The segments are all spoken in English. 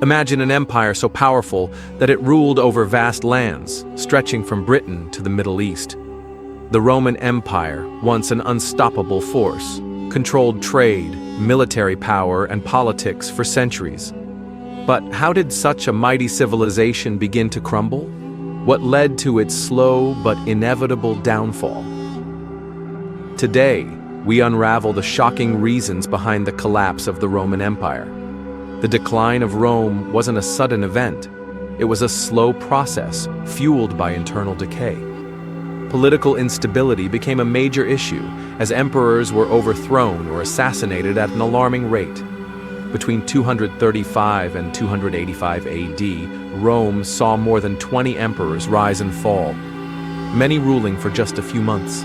Imagine an empire so powerful that it ruled over vast lands, stretching from Britain to the Middle East. The Roman Empire, once an unstoppable force, controlled trade, military power, and politics for centuries. But how did such a mighty civilization begin to crumble? What led to its slow but inevitable downfall? Today, we unravel the shocking reasons behind the collapse of the Roman Empire. The decline of Rome wasn't a sudden event. It was a slow process, fueled by internal decay. Political instability became a major issue as emperors were overthrown or assassinated at an alarming rate. Between 235 and 285 AD, Rome saw more than 20 emperors rise and fall, many ruling for just a few months.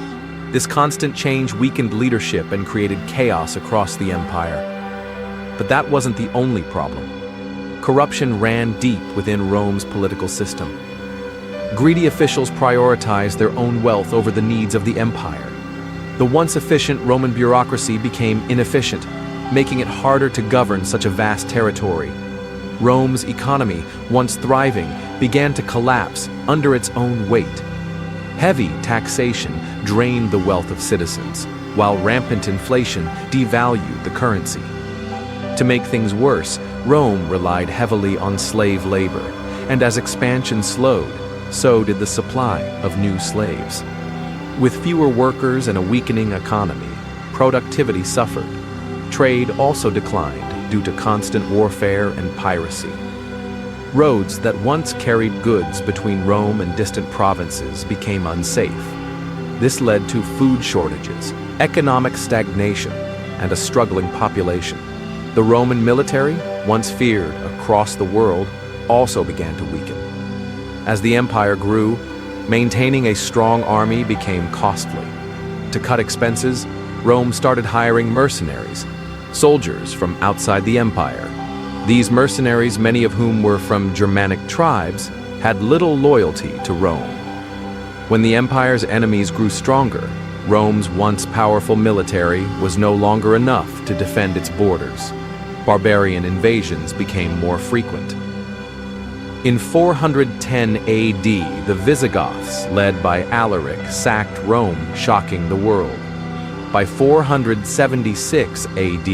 This constant change weakened leadership and created chaos across the empire. But that wasn't the only problem. Corruption ran deep within Rome's political system. Greedy officials prioritized their own wealth over the needs of the empire. The once efficient Roman bureaucracy became inefficient, making it harder to govern such a vast territory. Rome's economy, once thriving, began to collapse under its own weight. Heavy taxation drained the wealth of citizens, while rampant inflation devalued the currency. To make things worse, Rome relied heavily on slave labor, and as expansion slowed, so did the supply of new slaves. With fewer workers and a weakening economy, productivity suffered. Trade also declined due to constant warfare and piracy. Roads that once carried goods between Rome and distant provinces became unsafe. This led to food shortages, economic stagnation, and a struggling population. The Roman military, once feared across the world, also began to weaken. As the empire grew, maintaining a strong army became costly. To cut expenses, Rome started hiring mercenaries, soldiers from outside the empire. These mercenaries, many of whom were from Germanic tribes, had little loyalty to Rome. When the empire's enemies grew stronger, Rome's once powerful military was no longer enough to defend its borders. Barbarian invasions became more frequent. In 410 AD, the Visigoths, led by Alaric, sacked Rome, shocking the world. By 476 AD,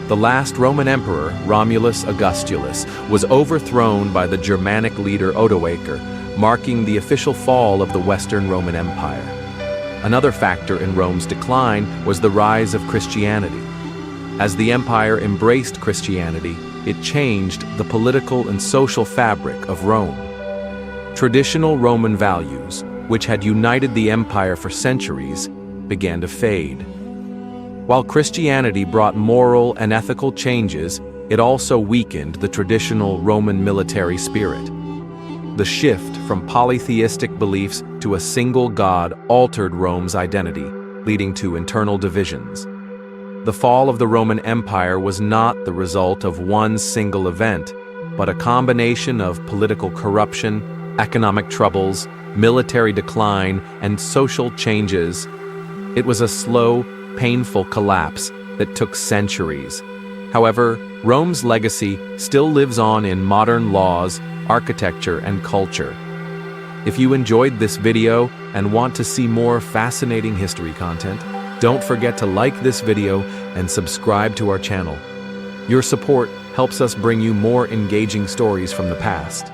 the last Roman emperor, Romulus Augustulus, was overthrown by the Germanic leader Odoacer, marking the official fall of the Western Roman Empire. Another factor in Rome's decline was the rise of Christianity. As the empire embraced Christianity, it changed the political and social fabric of Rome. Traditional Roman values, which had united the empire for centuries, began to fade. While Christianity brought moral and ethical changes, it also weakened the traditional Roman military spirit. The shift from polytheistic beliefs to a single god altered Rome's identity, leading to internal divisions. The fall of the Roman Empire was not the result of one single event, but a combination of political corruption, economic troubles, military decline, and social changes. It was a slow, painful collapse that took centuries. However, Rome's legacy still lives on in modern laws, architecture, and culture. If you enjoyed this video and want to see more fascinating history content, don't forget to like this video and subscribe to our channel. Your support helps us bring you more engaging stories from the past.